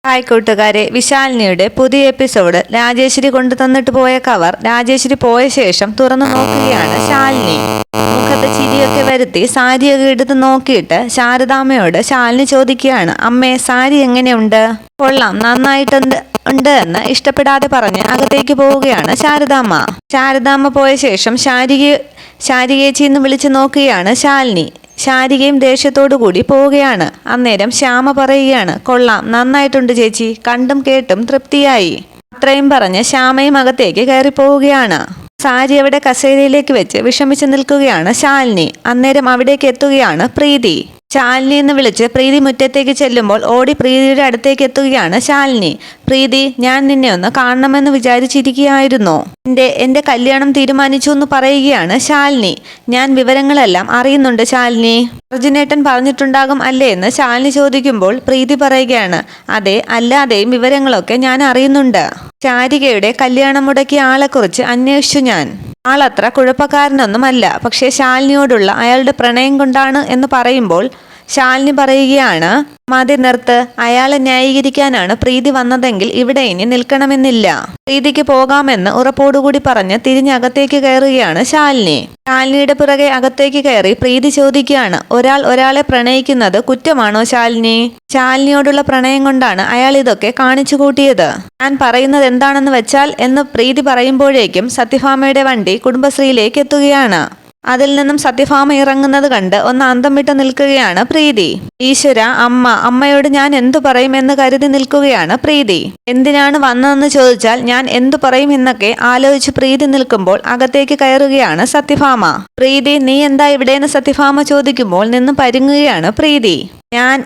Hi കൂട്ടുകാരെ, വിശാലിനിയുടെ പുതിയ episode. Rajeshwari കൊണ്ടു തന്നിട്ട് പോയ കവർ രാജേശ്വരി പോയ ശേഷം തുറന്നു നോക്കുകയാണ് ശാലിനി. മുഖത്ത് ചിരിയൊക്കെ വരുത്തി സാരിയൊക്കെ എടുത്ത് നോക്കിയിട്ട് ശാരദാമ്മയോട് ശാലിനി ചോദിക്കുകയാണ്, അമ്മേ സാരി എങ്ങനെയുണ്ട്? കൊള്ളാം, നന്നായിട്ടുണ്ട് എന്ന് ഇഷ്ടപ്പെടാതെ പറഞ്ഞ് അകത്തേക്ക് പോവുകയാണ് ശാരദാമ്മ പോയ ശേഷം ശാരികേച്ചി എന്ന് വിളിച്ചു നോക്കുകയാണ് ശാലിനി. ശാരികയും ദേഷ്യത്തോടു കൂടി പോവുകയാണ്. അന്നേരം ശ്യാമ പറയുകയാണ്, കൊള്ളാം, നന്നായിട്ടുണ്ട് ചേച്ചി, കണ്ടും കേട്ടും തൃപ്തിയായി. അത്രയും പറഞ്ഞ് ശ്യാമയും അകത്തേക്ക് കയറി പോവുകയാണ്. സാരി അവിടെ കസേരയിലേക്ക് വെച്ച് വിഷമിച്ച് നിൽക്കുകയാണ് ശാലിനി. അന്നേരം അവിടേക്ക് എത്തുകയാണ് പ്രീതി. ശാലിനി എന്ന് വിളിച്ച് പ്രീതി മുറ്റത്തേക്ക് ചെല്ലുമ്പോൾ ഓടി പ്രീതിയുടെ അടുത്തേക്ക് എത്തുകയാണ് ശാലിനി. പ്രീതി, ഞാൻ നിന്നെ ഒന്ന് കാണണമെന്ന് വിചാരിച്ചിരിക്കുകയായിരുന്നു. എന്റെ കല്യാണം തീരുമാനിച്ചു എന്ന് പറയുകയാണ് ശാലിനി. ഞാൻ വിവരങ്ങളെല്ലാം അറിയുന്നുണ്ട് ശാലിനി. അർജുനേട്ടൻ പറഞ്ഞിട്ടുണ്ടാകും അല്ലേ എന്ന് ശാലിനി ചോദിക്കുമ്പോൾ പ്രീതി പറയുകയാണ്, അതെ, അല്ലാതെയും വിവരങ്ങളൊക്കെ ഞാൻ അറിയുന്നുണ്ട്. ശാരികയുടെ കല്യാണം മുടക്കിയ ആളെക്കുറിച്ച് അന്വേഷിച്ചു ഞാൻ. ആളത്ര കുഴപ്പക്കാരനൊന്നുമല്ല, പക്ഷേ ശാലിനിയോടുള്ള അയാളുടെ പ്രണയം കൊണ്ടാണ് എന്ന് പറയുമ്പോൾ ശാലിനി പറയുകയാണ്, മതി നിർത്ത്, അയാളെ ന്യായീകരിക്കാനാണ് പ്രീതി വന്നതെങ്കിൽ ഇവിടെ ഇനി നിൽക്കണമെന്നില്ല. പ്രീതിക്ക് പോകാമെന്ന് ഉറപ്പോടുകൂടി പറഞ്ഞ് തിരിഞ്ഞകത്തേക്ക് കയറുകയാണ് ശാലിനി. ശാലിനിയുടെ പിറകെ അകത്തേക്ക് കയറി പ്രീതി ചോദിക്കുകയാണ്, ഒരാളെ പ്രണയിക്കുന്നത് കുറ്റമാണോ ശാലിനി? ശാലിനിയോടുള്ള പ്രണയം കൊണ്ടാണ് അയാൾ ഇതൊക്കെ കാണിച്ചു കൂട്ടിയത്. ഞാൻ പറയുന്നത് എന്താണെന്ന് വെച്ചാൽ എന്ന് പ്രീതി പറയുമ്പോഴേക്കും സത്യഭാമയുടെ വണ്ടി കുടുംബശ്രീയിലേക്ക് എത്തുകയാണ്. അതിൽ നിന്നും സത്യഭാമ ഇറങ്ങുന്നത് കണ്ട് ഒന്ന് അന്തം വിട്ട് നിൽക്കുകയാണ് പ്രീതി. ഈശ്വര, അമ്മയോട് ഞാൻ എന്തു പറയും എന്ന് കരുതി നിൽക്കുകയാണ് പ്രീതി. എന്തിനാണ് വന്നതെന്ന് ചോദിച്ചാൽ ഞാൻ എന്തു പറയും എന്നൊക്കെ ആലോചിച്ച് പ്രീതി നിൽക്കുമ്പോൾ അകത്തേക്ക് കയറുകയാണ് സത്യഭാമ. പ്രീതി, നീ എന്താ ഇവിടെയെന്ന് സത്യഭാമ ചോദിക്കുമ്പോൾ നിന്ന് പരുങ്ങുകയാണ് പ്രീതി.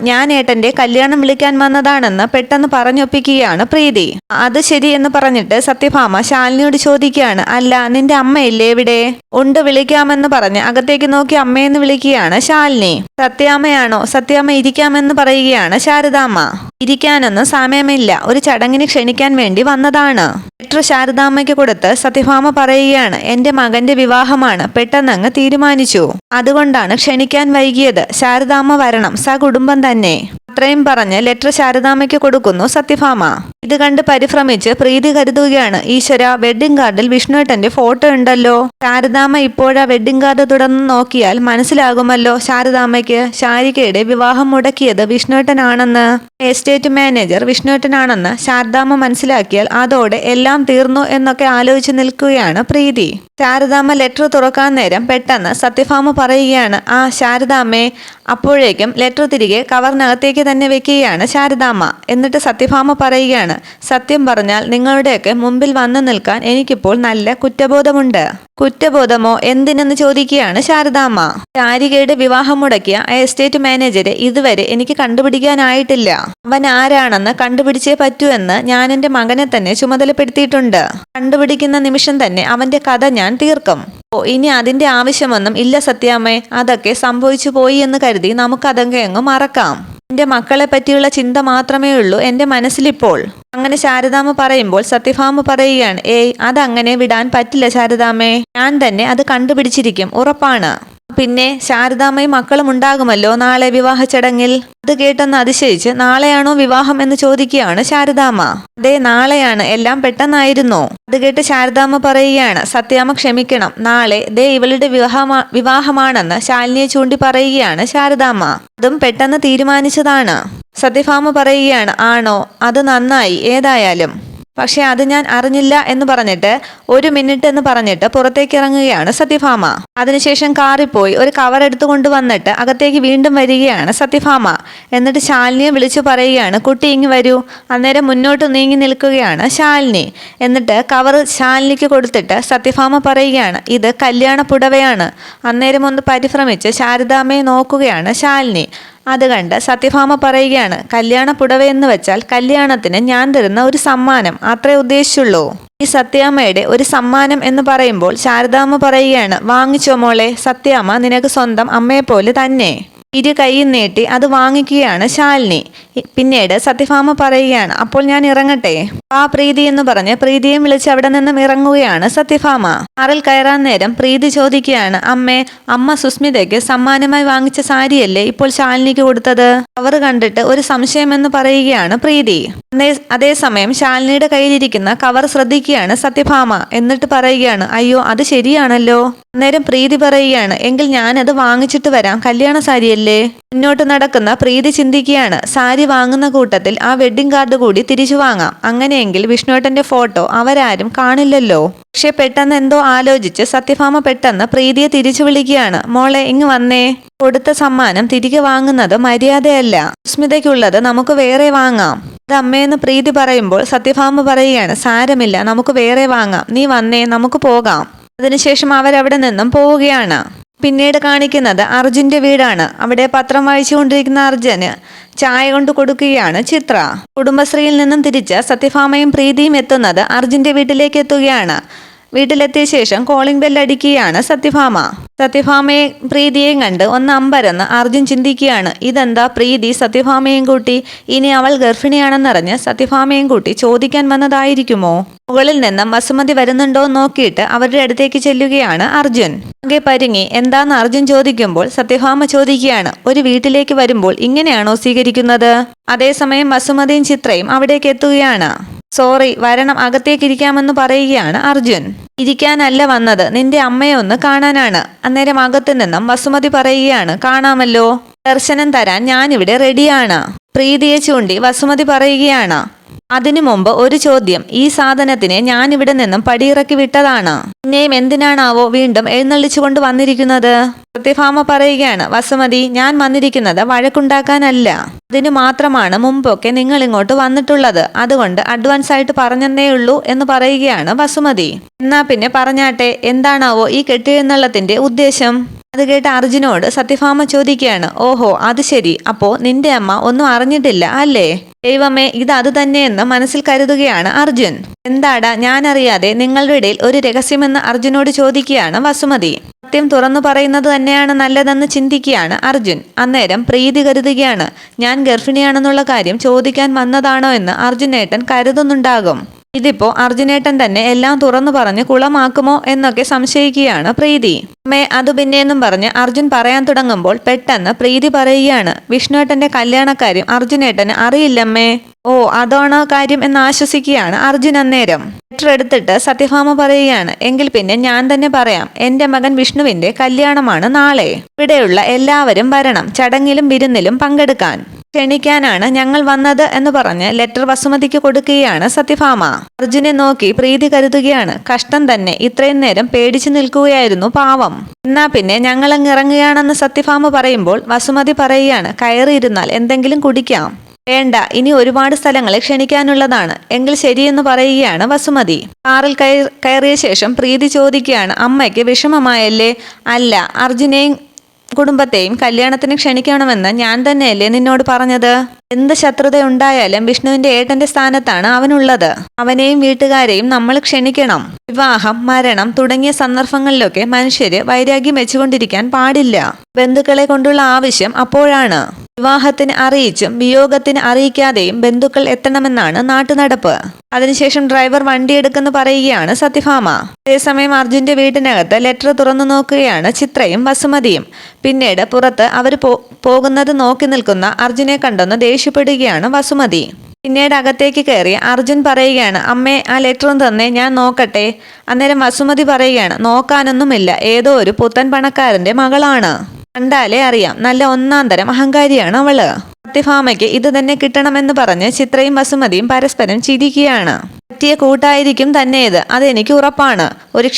ഞാൻ ഏട്ടന്റെ കല്യാണം വിളിക്കാൻ വന്നതാണെന്ന് പെട്ടെന്ന് പറഞ്ഞൊപ്പിക്കുകയാണ് പ്രീതി. അത് ശരി എന്ന് പറഞ്ഞിട്ട് സത്യഭാമ ശാലിനിയോട് ചോദിക്കുകയാണ്, അല്ല, നിന്റെ അമ്മയില്ലേ എവിടെ? ഉണ്ട്, വിളിക്കാമെന്ന് പറഞ്ഞ് അകത്തേക്ക് നോക്കി അമ്മയെന്ന് വിളിക്കുകയാണ് ശാലിനി. സത്യാമ്മ ഇരിക്കാമെന്ന് പറയുകയാണ് ശാരദാമ്മ. ഇരിക്കാനൊന്നും സമയമില്ല, ഒരു ചടങ്ങിന് ക്ഷണിക്കാൻ വേണ്ടി വന്നതാണ്. ലെറ്റർ ശാരദാമ്മയ്ക്ക് കൊടുത്ത് സത്യഭാമ പറയുകയാണ്, എന്റെ മകന്റെ വിവാഹമാണ്, പെട്ടെന്നങ്ങ് തീരുമാനിച്ചു, അതുകൊണ്ടാണ് ക്ഷണിക്കാൻ വൈകിയത്. ശാരദാമ്മ വരണം, സകുടുംബം തന്നെ. അത്രയും പറഞ്ഞ് ലെറ്റർ ശാരദാമ്മയ്ക്ക് കൊടുക്കുന്നു സത്യഭാമ. ഇത് കണ്ട് പരിഭ്രമിച്ച് പ്രീതി കരുതുകയാണ്, ഈശ്വര, വെഡ്ഡിംഗ് കാർഡിൽ വിഷ്ണുവേട്ടന്റെ ഫോട്ടോ ഉണ്ടല്ലോ. ശാരദാമ്മ ഇപ്പോഴാ വെഡ്ഡിംഗ് കാർഡ് തുടർന്ന് നോക്കിയാൽ മനസ്സിലാകുമല്ലോ ശാരദാമ്മയ്ക്ക് ശാരികയുടെ വിവാഹം മുടക്കിയത് വിഷ്ണുവേട്ടനാണെന്ന്. എസ്റ്റേറ്റ് മാനേജർ വിഷ്ണുവേട്ടനാണെന്ന് ശാരദാമ്മ മനസ്സിലാക്കിയാൽ അതോടെ എല്ലാം തീർന്നു എന്നൊക്കെ ആലോചിച്ച് നിൽക്കുകയാണ് പ്രീതി. ശാരദാമ്മ ലെറ്റർ തുറക്കാൻ നേരം പെട്ടെന്ന് സത്യഭാമ പറയുകയാണ്, ആ ശാരദാമ്മേ. അപ്പോഴേക്കും ലെറ്റർ തിരികെ കവറിനകത്തേക്ക് തന്നെ വെക്കുകയാണ് ശാരദാമ്മ. എന്നിട്ട് സത്യഭാമ പറയുകയാണ്, സത്യം പറഞ്ഞാൽ നിങ്ങളുടെയൊക്കെ മുമ്പിൽ വന്നു നിൽക്കാൻ എനിക്കിപ്പോൾ നല്ല കുറ്റബോധമുണ്ട്. കുറ്റബോധമോ? എന്തിനെന്ന് ചോദിക്കുകയാണ് ശാരദാമ്മ. ശാരികയുടെ വിവാഹം മുടക്കിയ എസ്റ്റേറ്റ് മാനേജരെ ഇതുവരെ എനിക്ക് കണ്ടുപിടിക്കാനായിട്ടില്ല. അവൻ ആരാണെന്ന് കണ്ടുപിടിച്ചേ പറ്റൂ എന്ന് ഞാൻ എൻ്റെ മകനെ തന്നെ ചുമതലപ്പെടുത്തിയിട്ടുണ്ട്. കണ്ടുപിടിക്കുന്ന നിമിഷം തന്നെ അവന്റെ കഥ ഞാൻ തീർക്കും. ഇനി അതിന്റെ ആവശ്യമൊന്നും ഇല്ല സത്യാമ്മേ, അതൊക്കെ സംഭവിച്ചു പോയി എന്ന് കരുതി നമുക്കതൊക്കെ അങ്ങ് മറക്കാം. എന്റെ മക്കളെ പറ്റിയുള്ള ചിന്ത മാത്രമേ ഉള്ളൂ എന്റെ മനസ്സിലിപ്പോൾ. അങ്ങനെ ശാരദാമ്മ പറയുമ്പോൾ സത്യഭാമ പറയുകയാണ്, ഏയ്, അതങ്ങനെ വിടാൻ പറ്റില്ല ശാരദാമ്മേ, ഞാൻ തന്നെ അത് കണ്ടുപിടിച്ചിരിക്കും, ഉറപ്പാണ്. പിന്നെ ശാരദാമ്മയും മക്കളും ഉണ്ടാകുമല്ലോ നാളെ വിവാഹ ചടങ്ങിൽ. അത് കേട്ടെന്ന് അതിശയിച്ച്, നാളെയാണോ വിവാഹം എന്ന് ചോദിക്കുകയാണ് ശാരദാമ്മ. അതെ, നാളെയാണ്, എല്ലാം പെട്ടെന്നായിരുന്നു. അത് കേട്ട് ശാരദാമ്മ പറയുകയാണ്, സത്യാമ്മ ക്ഷമിക്കണം, നാളെ ഇവളുടെ വിവാഹമാണെന്ന് ശാലിനിയെ ചൂണ്ടി പറയുകയാണ് ശാരദാമ്മ. അതും പെട്ടെന്ന് തീരുമാനിച്ചതാണ്. സത്യഭാമ പറയുകയാണ്, ആണോ, അത് നന്നായി ഏതായാലും. പക്ഷെ അത് ഞാൻ അറിഞ്ഞില്ല എന്ന് പറഞ്ഞിട്ട് 1 മിനിറ്റ് എന്ന് പറഞ്ഞിട്ട് പുറത്തേക്ക് ഇറങ്ങുകയാണ് സത്യഭാമ. അതിനുശേഷം കാറിൽ പോയി ഒരു കവർ എടുത്തുകൊണ്ട് വന്നിട്ട് അകത്തേക്ക് വീണ്ടും വരികയാണ് സത്യഭാമ. എന്നിട്ട് ശാലിനിയെ വിളിച്ചു പറയുകയാണ്, കുട്ടി ഇങ്ങ് വരൂ. അന്നേരം മുന്നോട്ട് നീങ്ങി നിൽക്കുകയാണ് ശാലിനി. എന്നിട്ട് കവർ ശാലിനിക്ക് കൊടുത്തിട്ട് സത്യഭാമ പറയുകയാണ്, ഇത് കല്യാണ പുടവയാണ്. അന്നേരം ഒന്ന് പരിഭ്രമിച്ച് ശാരദാമ്മയെ നോക്കുകയാണ് ശാലിനി. അത് കണ്ട് സത്യഭാമ പറയുകയാണ്, കല്യാണ പുടവയെന്ന് വെച്ചാൽ കല്യാണത്തിന് ഞാൻ തരുന്ന ഒരു സമ്മാനം, അത്രേ ഉദ്ദേശിച്ചുള്ളൂ. ഈ സത്യാമ്മയുടെ ഒരു സമ്മാനം എന്ന് പറയുമ്പോൾ ശാരദാമ്മ പറയുകയാണ്, വാങ്ങിച്ചോ മോളെ, സത്യാമ്മ നിനക്ക് സ്വന്തം അമ്മയെപ്പോലെ തന്നെ. ഇരു കൈയും നീട്ടി അത് വാങ്ങിക്കുകയാണ് ശാലിനി. പിന്നീട് സത്യഭാമ പറയുകയാണ്, അപ്പോൾ ഞാൻ ഇറങ്ങട്ടെ. ആ പ്രീതി എന്ന് പറഞ്ഞ് പ്രീതിയെ വിളിച്ച് അവിടെ നിന്നും ഇറങ്ങുകയാണ് സത്യഭാമ. കാറിൽ കയറാൻ നേരം പ്രീതി ചോദിക്കുകയാണ്, അമ്മ സുസ്മിതയ്ക്ക് സമ്മാനമായി വാങ്ങിച്ച സാരിയല്ലേ ഇപ്പോൾ ശാലിനിക്ക് കൊടുത്തത്? അവർ കണ്ടിട്ട് ഒരു സംശയമെന്ന് പറയുകയാണ് പ്രീതി. അതേസമയം ശാലിനിയുടെ കയ്യിലിരിക്കുന്ന കവർ ശ്രദ്ധിക്കുകയാണ് സത്യഭാമ. എന്നിട്ട് പറയുകയാണ്, അയ്യോ അത് ശരിയാണല്ലോ. അന്നേരം പ്രീതി പറയുകയാണ്, എങ്കിൽ ഞാനത് വാങ്ങിച്ചിട്ട് വരാം, കല്യാണ സാരിയല്ലേ. മുന്നോട്ട് നടക്കുന്ന പ്രീതി ചിന്തിക്കുകയാണ്, സാരി വാങ്ങുന്ന കൂട്ടത്തിൽ ആ വെഡ്ഡിംഗ് കാർഡ് കൂടി തിരിച്ചു വാങ്ങാം. അങ്ങനെയെങ്കിൽ വിഷ്ണുവേട്ടന്റെ ഫോട്ടോ അവരാരും കാണില്ലല്ലോ. പക്ഷെ പെട്ടെന്ന് എന്തോ ആലോചിച്ച് സത്യഭാമ പെട്ടെന്ന് പ്രീതിയെ തിരിച്ചു വിളിക്കുകയാണ്, മോളെ ഇങ്ങ് വന്നേ. കൊടുത്ത സമ്മാനം തിരികെ വാങ്ങുന്നത് മര്യാദയല്ല. സുസ്മിതയ്ക്കുള്ളത് നമുക്ക് വേറെ വാങ്ങാം. അത് അമ്മയെന്ന് പ്രീതി പറയുമ്പോൾ സത്യഭാമ പറയുകയാണ്, സാരമില്ല, നമുക്ക് വേറെ വാങ്ങാം, നീ വന്നേ, നമുക്ക് പോകാം. അതിനുശേഷം അവരവിടെ നിന്നും പോവുകയാണ്. പിന്നീട് കാണിക്കുന്നത് അർജുന്റെ വീടാണ്. അവിടെ പത്രം വായിച്ചുകൊണ്ടിരിക്കുന്ന അർജുന് ചായ കൊണ്ട് കൊടുക്കുകയാണ് ചിത്ര. കുടുംബശ്രീയിൽ നിന്നും തിരിച്ച് സത്യഭാമയും പ്രീതിയും എത്തുന്നത് അർജുന്റെ വീട്ടിലേക്ക് എത്തുകയാണ്. വീട്ടിലെത്തിയ ശേഷം കോളിംഗ് ബെൽ അടിക്കുകയാണ് സത്യഭാമ. സത്യഭാമയെ പ്രീതിയെയും കണ്ട് ഒന്ന് അമ്പരന്ന് അർജുൻ ചിന്തിക്കുകയാണ്, ഇതെന്താ പ്രീതി സത്യഭാമയും കൂട്ടി? ഇനി അവൾ ഗർഭിണിയാണെന്നറിഞ്ഞ് സത്യഭാമയും കൂട്ടി ചോദിക്കാൻ വന്നതായിരിക്കുമോ? മുകളിൽ നിന്നും വസുമതി വരുന്നുണ്ടോ നോക്കിയിട്ട് അവരുടെ അടുത്തേക്ക് ചെല്ലുകയാണ് അർജുൻ. ആകെ പരുങ്ങി എന്താന്ന് അർജുൻ ചോദിക്കുമ്പോൾ സത്യഭാമ ചോദിക്കുകയാണ്, ഒരു വീട്ടിലേക്ക് വരുമ്പോൾ ഇങ്ങനെയാണോ സ്വീകരിക്കുന്നത്? അതേസമയം വസുമതിയും ചിത്രയും അവിടേക്ക് എത്തുകയാണ്. സോറി, വരണം, അകത്തേക്കിരിക്കാമെന്ന് പറയുകയാണ് അർജുൻ. ഇരിക്കാനല്ല വന്നത്, നിന്റെ അമ്മയെ ഒന്ന് കാണാനാണ്. അന്നേരം അകത്തു നിന്നും വസുമതി പറയുകയാണ്, കാണാമല്ലോ, ദർശനം തരാൻ ഞാനിവിടെ റെഡിയാണ്. പ്രീതിയെ ചൂണ്ടി വസുമതി പറയുകയാണ്, അതിനു മുമ്പ് ഒരു ചോദ്യം, ഈ സാധനത്തിനെ ഞാനിവിടെ നിന്നും പടിയിറക്കി വിട്ടതാണ്. പിന്നെയും എന്തിനാണാവോ വീണ്ടും എഴുന്നള്ളിച്ചുകൊണ്ട് വന്നിരിക്കുന്നത്? സത്യഭാമ പറയുകയാണ്, വസുമതി, ഞാൻ വന്നിരിക്കുന്നത് വഴക്കുണ്ടാക്കാനല്ല. അതിനു മാത്രമാണ് മുമ്പൊക്കെ നിങ്ങൾ ഇങ്ങോട്ട് വന്നിട്ടുള്ളത്. അതുകൊണ്ട് അഡ്വാൻസ് ആയിട്ട് പറഞ്ഞെന്നേ ഉള്ളൂ എന്ന് പറയുകയാണ് വസുമതി. എന്നാ പിന്നെ പറഞ്ഞാട്ടെ, എന്താണാവോ ഈ കെട്ടിയെഴുന്നള്ളത്തിന്റെ ഉദ്ദേശം? അത് കേട്ട അർജുനോട് സത്യഭാമ ചോദിക്കുകയാണ്, ഓഹോ അത് ശരി, അപ്പോ നിന്റെ അമ്മ ഒന്നും അറിഞ്ഞിട്ടില്ല അല്ലേ? ദൈവമേ, ഇത് അത് തന്നെയെന്ന് മനസ്സിൽ കരുതുകയാണ് അർജുൻ. എന്താടാ ഞാനറിയാതെ നിങ്ങളുടെ ഇടയിൽ ഒരു രഹസ്യമെന്ന് അർജുനോട് ചോദിക്കുകയാണ് വസുമതി. സത്യം തുറന്നു പറയുന്നത് തന്നെയാണ് നല്ലതെന്ന് ചിന്തിക്കുകയാണ് അർജുൻ. അന്നേരം പ്രീതി കരുതുകയാണ്, ഞാൻ ഗർഭിണിയാണെന്നുള്ള കാര്യം ചോദിക്കാൻ വന്നതാണോ എന്ന് അർജുനേട്ടൻ കരുതുന്നുണ്ടാകും. ഇതിപ്പോ അർജുനേട്ടൻ തന്നെ എല്ലാം തുറന്നു പറഞ്ഞ് കുളമാക്കുമോ എന്നൊക്കെ സംശയിക്കുകയാണ് പ്രീതി. അമ്മേ അത് പിന്നെയെന്നും പറഞ്ഞ് അർജുൻ പറയാൻ തുടങ്ങുമ്പോൾ പെട്ടെന്ന് പ്രീതി പറയുകയാണ്, വിഷ്ണുവേട്ടന്റെ കല്യാണക്കാര്യം അർജുനേട്ടന് അറിയില്ലമ്മേ. ഓ അതാണോ കാര്യം എന്ന് ആശ്വസിക്കുകയാണ് അർജുൻ. അന്നേരം ലെറ്റർ എടുത്തിട്ട് സത്യഭാമ പറയുകയാണ്, എങ്കിൽ പിന്നെ ഞാൻ തന്നെ പറയാം, എന്റെ മകൻ വിഷ്ണുവിന്റെ കല്യാണമാണ് നാളെ. ഇവിടെയുള്ള എല്ലാവരും വരണം, ചടങ്ങിലും വിരുന്നിലും പങ്കെടുക്കാൻ. ക്ഷണിക്കാനാണ് ഞങ്ങൾ വന്നത് എന്ന് പറഞ്ഞ് ലെറ്റർ വസുമതിക്ക് കൊടുക്കുകയാണ് സത്യഭാമ. അർജുനെ നോക്കി പ്രീതി കരുതുകയാണ്, കഷ്ടം തന്നെ, ഇത്രയും നേരം പേടിച്ചു നിൽക്കുകയായിരുന്നു പാവം. എന്നാ പിന്നെ ഞങ്ങളങ്ങ് ഇറങ്ങുകയാണെന്ന് സത്യഭാമ പറയുമ്പോൾ വസുമതി പറയുകയാണ്, കയറിയിരുന്നാൽ എന്തെങ്കിലും കുടിക്കാം. വേണ്ട, ഇനി ഒരുപാട് സ്ഥലങ്ങളെ ക്ഷണിക്കാനുള്ളതാണ്. എങ്കിൽ ശരിയെന്ന് പറയുകയാണ് വസുമതി. കാറിൽ കയറിയ ശേഷം പ്രീതി ചോദിക്കുകയാണ്, അമ്മയ്ക്ക് വിഷമമായല്ലേ? അല്ല, അർജുനെയും കുടുംബത്തെയും കല്യാണത്തിന് ക്ഷണിക്കണമെന്ന് ഞാൻ തന്നെയല്ലേ നിന്നോട് പറഞ്ഞത്? എന്ത് ശത്രുതയുണ്ടായാലും വിഷ്ണുവിന്റെ ഏട്ടന്റെ സ്ഥാനത്താണ് അവനുള്ളത്. അവനെയും വീട്ടുകാരെയും നമ്മൾ ക്ഷണിക്കണം. വിവാഹം, മരണം തുടങ്ങിയ സന്ദർഭങ്ങളിലൊക്കെ മനുഷ്യര് വൈരാഗ്യം വെച്ചുകൊണ്ടിരിക്കാൻ പാടില്ല. ബന്ധുക്കളെ കൊണ്ടുള്ള ആവശ്യം അപ്പോഴാണ്. വിവാഹത്തിന് അറിയിച്ചും വിയോഗത്തിന് അറിയിക്കാതെയും ബന്ധുക്കൾ എത്തണമെന്നാണ് നാട്ടുനടപ്പ്. അതിനുശേഷം ഡ്രൈവർ വണ്ടിയെടുക്കെന്ന് പറയുകയാണ് സത്യഭാമ. അതേസമയം അർജുന്റെ വീട്ടിനകത്ത് ലെറ്റർ തുറന്നു നോക്കുകയാണ് ചിത്രയും വസുമതിയും. പിന്നീട് പുറത്ത് അവർ പോകുന്നത് നോക്കി നിൽക്കുന്ന അർജുനെ കണ്ടെന്ന് ദേഷ്യപ്പെടുകയാണ് വസുമതി. പിന്നീട് അകത്തേക്ക് കയറി അർജുൻ പറയുകയാണ്, അമ്മേ ആ ലെറ്ററും തന്നെ ഞാൻ നോക്കട്ടെ. അന്നേരം വസുമതി പറയുകയാണ്, നോക്കാനൊന്നുമില്ല, ഏതോ ഒരു പുത്തൻ പണക്കാരന്റെ മകളാണ്. കണ്ടാലേ അറിയാം, നല്ല ഒന്നാം തരം അഹങ്കാരിയാണ് അവള്. സത്യഭാമയ്ക്ക് ഇത് തന്നെ കിട്ടണമെന്ന് പറഞ്ഞ് ചിത്രയും വസുമതിയും പരസ്പരം ചിരിക്കുകയാണ്. പറ്റിയ കൂട്ടായിരിക്കും തന്നെ ഇത്, അതെനിക്ക് ഉറപ്പാണ്. ഒരു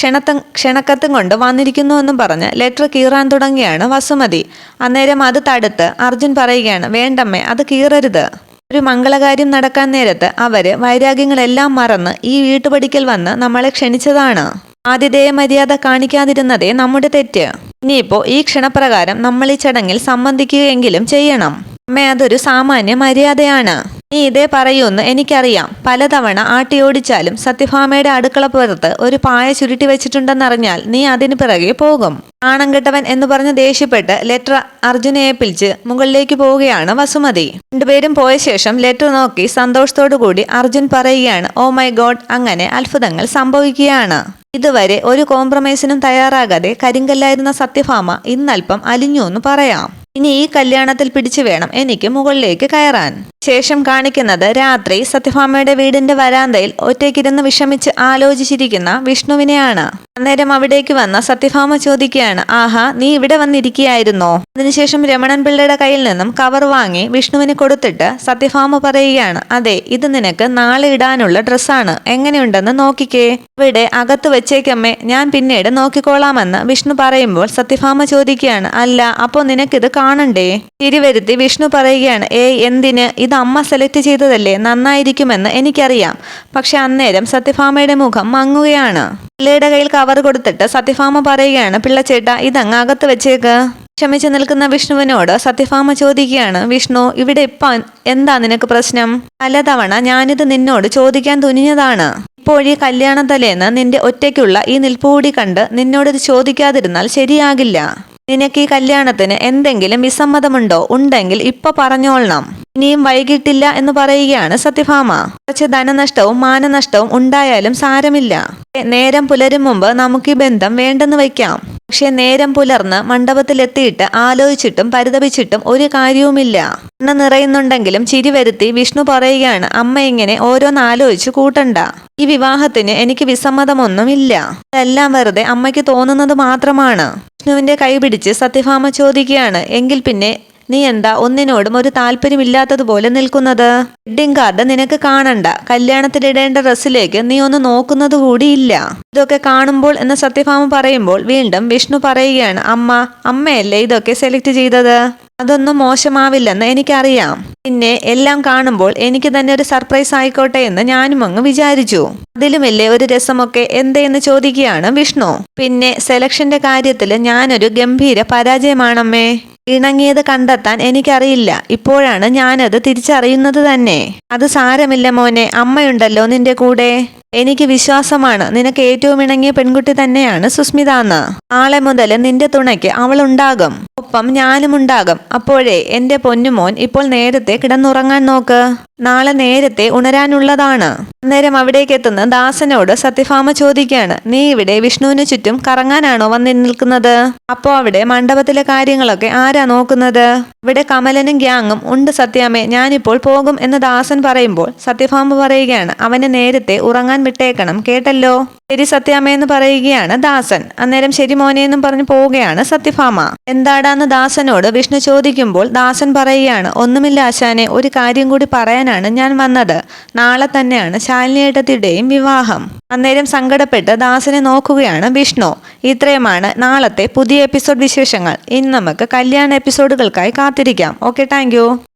ക്ഷണക്കത്തും കൊണ്ട് വന്നിരിക്കുന്നുവെന്നും പറഞ്ഞ് ലെറ്റർ കീറാൻ തുടങ്ങിയാണ് വസുമതി. അന്നേരം അത് തടുത്ത് അർജുൻ പറയുകയാണ്, വേണ്ടമ്മേ, അത് കീറരുത്. ഒരു മംഗളകാര്യം നടക്കാൻ നേരത്ത് അവര് വൈരാഗ്യങ്ങളെല്ലാം മറന്ന് ഈ വീട്ടുപടിക്കൽ വന്ന് നമ്മളെ ക്ഷണിച്ചതാണ്. ആതിഥേയ മര്യാദ കാണിക്കാതിരുന്നതേ നമ്മുടെ തെറ്റ്. ഇനിയിപ്പോ ഈ ക്ഷണപ്രകാരം നമ്മൾ ഈ ചടങ്ങിൽ സംബന്ധിക്കുകയെങ്കിലും ചെയ്യണം. അമ്മേ, അതൊരു സാമാന്യ മര്യാദയാണ്. നീ ഇതേ പറയൂന്ന് എനിക്കറിയാം. പലതവണ ആട്ടിയോടിച്ചാലും സത്യഭാമയുടെ അടുക്കളപ്പുറത്ത് ഒരു പായ ചുരുട്ടി വെച്ചിട്ടുണ്ടെന്നറിഞ്ഞാൽ നീ അതിന് പിറകെ പോകും. നാണം കെട്ടവൻ എന്ന് പറഞ്ഞ് ദേഷ്യപ്പെട്ട് ലെറ്റർ അർജുനെ ഏൽപ്പിച്ച് മുകളിലേക്ക് പോവുകയാണ് വസുമതി. രണ്ടുപേരും പോയ ശേഷം ലെറ്റർ നോക്കി സന്തോഷത്തോടു കൂടി അർജുൻ പറയുകയാണ്, ഓ മൈ ഗോഡ്, അങ്ങനെ അത്ഭുതങ്ങൾ സംഭവിക്കുകയാണ്. ഇതുവരെ ഒരു കോംപ്രമൈസിനും തയ്യാറാകാതെ കരിങ്കല്ലായിരുന്ന സത്യഭാമ ഇന്നൽപ്പം അലിഞ്ഞു എന്ന് പറയാം. ഇനി ഈ കല്യാണത്തിൽ പിടിച്ചു വേണം എനിക്ക് മുകളിലേക്ക് കയറാൻ. ശേഷം കാണിക്കുന്നത് രാത്രി സത്യഭാമയുടെ വീടിന്റെ വരാന്തയിൽ ഒറ്റയ്ക്കിരുന്ന് വിഷമിച്ച് ആലോചിച്ചിരിക്കുന്ന വിഷ്ണുവിനെയാണ്. അന്നേരം അവിടേക്ക് വന്ന സത്യഭാമ ചോദിക്കുകയാണ്, ആഹാ, നീ ഇവിടെ വന്നിരിക്കുകയായിരുന്നോ? അതിനുശേഷം രമണൻ പിള്ളയുടെ കയ്യിൽ നിന്നും കവർ വാങ്ങി വിഷ്ണുവിന് കൊടുത്തിട്ട് സത്യഭാമ പറയുകയാണ്, അതെ, ഇത് നിനക്ക് നാളെ ഇടാനുള്ള ഡ്രസ്സാണ്, എങ്ങനെയുണ്ടെന്ന് നോക്കിക്കേ. ഇവിടെ അകത്ത് വെച്ചേക്കമ്മേ, ഞാൻ പിന്നീട് നോക്കിക്കോളാമെന്ന് വിഷ്ണു പറയുമ്പോൾ സത്യഭാമ ചോദിക്കുകയാണ്, അല്ല, അപ്പോൾ നിനക്കിത് കാണണ്ടേ? തിരിവരുത്തി വിഷ്ണു പറയുകയാണ്, ഏയ് എന്തിന്, ഇത് അമ്മ സെലക്ട് ചെയ്തതല്ലേ, നന്നായിരിക്കുമെന്ന് എനിക്കറിയാം. പക്ഷെ അന്നേരം സത്യഭാമയുടെ മുഖം മങ്ങുകയാണ്. പിള്ളയുടെ കയ്യിൽ കവർ കൊടുത്തിട്ട് സത്യഭാമ പറയുകയാണ്, പിള്ളച്ചേട്ടാ, ഇതങ്ങ് അകത്ത് വെച്ചേക്ക്. ക്ഷമിച്ചു നിൽക്കുന്ന വിഷ്ണുവിനോട് സത്യഭാമ ചോദിക്കുകയാണ്, വിഷ്ണു, ഇവിടെ ഇപ്പം എന്താ നിനക്ക് പ്രശ്നം? പലതവണ ഞാനിത് നിന്നോട് ചോദിക്കാൻ തുനിഞ്ഞതാണ്. ഇപ്പോഴീ കല്യാണ തലേന്ന് നിന്റെ ഒറ്റയ്ക്കുള്ള ഈ നിൽപ്പുകൂടി കണ്ട് നിന്നോടിത് ചോദിക്കാതിരുന്നാൽ ശരിയാകില്ല. നിനക്ക് ഈ കല്യാണത്തിന് എന്തെങ്കിലും വിസമ്മതമുണ്ടോ? ഉണ്ടെങ്കിൽ ഇപ്പൊ പറഞ്ഞോളണം. ഇനിയും വൈകിട്ടില്ല എന്ന് പറയുകയാണ് സത്യഭാമ. കുറച്ച് ധനനഷ്ടവും മാനനഷ്ടവും ഉണ്ടായാലും സാരമില്ല. നേരം പുലരും മുമ്പ് നമുക്ക് ഈ ബന്ധം വേണ്ടെന്ന് വയ്ക്കാം. പക്ഷെ നേരം പുലർന്ന് മണ്ഡപത്തിലെത്തിയിട്ട് ആലോചിച്ചിട്ടും പരിതപിച്ചിട്ടും ഒരു കാര്യവുമില്ല. കണ്ണ് നിറയുന്നുണ്ടെങ്കിലും ചിരി വരുത്തി വിഷ്ണു പറയുകയാണ്, അമ്മ ഇങ്ങനെ ഓരോന്ന് ആലോചിച്ച് കൂട്ടണ്ട. ഈ വിവാഹത്തിന് എനിക്ക് വിസമ്മതമൊന്നുമില്ല. ഇതെല്ലാം വെറുതെ അമ്മയ്ക്ക് തോന്നുന്നത് മാത്രമാണ്. വിഷ്ണുവിന്റെ കൈ പിടിച്ച് സത്യഭാമ ചോദിക്കുകയാണ്, എങ്കിൽ പിന്നെ നീ എന്താ ഒന്നിനോടും ഒരു താല്പര്യമില്ലാത്തതുപോലെ നിൽക്കുന്നത്? വെഡ്ഡിംഗ് കാർഡ് നിനക്ക് കാണണ്ട, കല്യാണത്തിനിടേണ്ട ഡ്രസ്സിലേക്ക് നീ ഒന്ന് നോക്കുന്നത് കൂടിയില്ല. ഇതൊക്കെ കാണുമ്പോൾ എന്ന് സത്യഭാമ പറയുമ്പോൾ വീണ്ടും വിഷ്ണു പറയുകയാണ്, അമ്മയല്ലേ ഇതൊക്കെ സെലക്ട് ചെയ്തത്, അതൊന്നും മോശമാവില്ലെന്ന് എനിക്കറിയാം. പിന്നെ എല്ലാം കാണുമ്പോൾ എനിക്ക് തന്നെ ഒരു സർപ്രൈസ് ആയിക്കോട്ടെ എന്ന് ഞാനും അങ്ങ് വിചാരിച്ചു. അതിലുമില്ലേ ഒരു രസമൊക്കെ എന്തേന്ന് ചോദിക്കുകയാണ് വിഷ്ണു. പിന്നെ സെലക്ഷന്റെ കാര്യത്തിൽ ഞാനൊരു ഗംഭീര പരാജയമാണമ്മേ. ഇണങ്ങിയത് കണ്ടെത്താൻ എനിക്കറിയില്ല. ഇപ്പോഴാണ് ഞാനത് തിരിച്ചറിയുന്നത് തന്നെ. അത് സാരമില്ല മോനെ, അമ്മയുണ്ടല്ലോ നിന്റെ കൂടെ. എനിക്ക് വിശ്വാസമാണ് നിനക്ക് ഏറ്റവും ഇണങ്ങിയ പെൺകുട്ടി തന്നെയാണ് സുസ്മിത എന്ന്. നാളെ മുതൽ നിന്റെ തുണയ്ക്ക് അവളുണ്ടാകും, ഒപ്പം ഞാനും ഉണ്ടാകും. അപ്പോഴേ എന്റെ പൊന്നുമോൻ ഇപ്പോൾ നേരത്തെ കിടന്നുറങ്ങാൻ നോക്ക്, നാളെ നേരത്തെ ഉണരാനുള്ളതാണ്. അന്നേരം അവിടേക്ക് എത്തുന്ന ദാസനോട് സത്യഭാമ ചോദിക്കുകയാണ്, നീ ഇവിടെ വിഷ്ണുവിന് ചുറ്റും കറങ്ങാനാണോ വന്നു നിൽക്കുന്നത്? അപ്പോ അവിടെ മണ്ഡപത്തിലെ കാര്യങ്ങളൊക്കെ ആരാ നോക്കുന്നത്? ഇവിടെ കമലനും ഗ്യാങ്ങും ഉണ്ട് സത്യാമ്മേ, ഞാനിപ്പോൾ പോകും എന്ന് ദാസൻ പറയുമ്പോൾ സത്യഭാമ പറയുകയാണ്, അവനെ നേരത്തെ ഉറങ്ങാൻ വിട്ടേക്കണം, കേട്ടല്ലോ? ശരി സത്യാമ്മയെന്ന് പറയുകയാണ് ദാസൻ. അന്നേരം ശരി മോനെന്നും പറഞ്ഞു പോവുകയാണ് സത്യഭാമ. എന്താടാന്ന് ദാസനോട് വിഷ്ണു ചോദിക്കുമ്പോൾ ദാസൻ പറയുകയാണ്, ഒന്നുമില്ല ആശാനെ, ഒരു കാര്യം കൂടി പറയാനാണ് ഞാൻ വന്നത്. നാളെ തന്നെയാണ് ശാലിനിയേട്ടത്തിയുടെയും വിവാഹം. അന്നേരം സങ്കടപ്പെട്ട് ദാസനെ നോക്കുകയാണ് വിഷ്ണു. ഇത്രയുമാണ് നാളത്തെ പുതിയ എപ്പിസോഡ് വിശേഷങ്ങൾ. ഇനി നമുക്ക് കല്യാണ എപ്പിസോഡുകൾക്കായി കാത്തിരിക്കാം. Okay, thank you.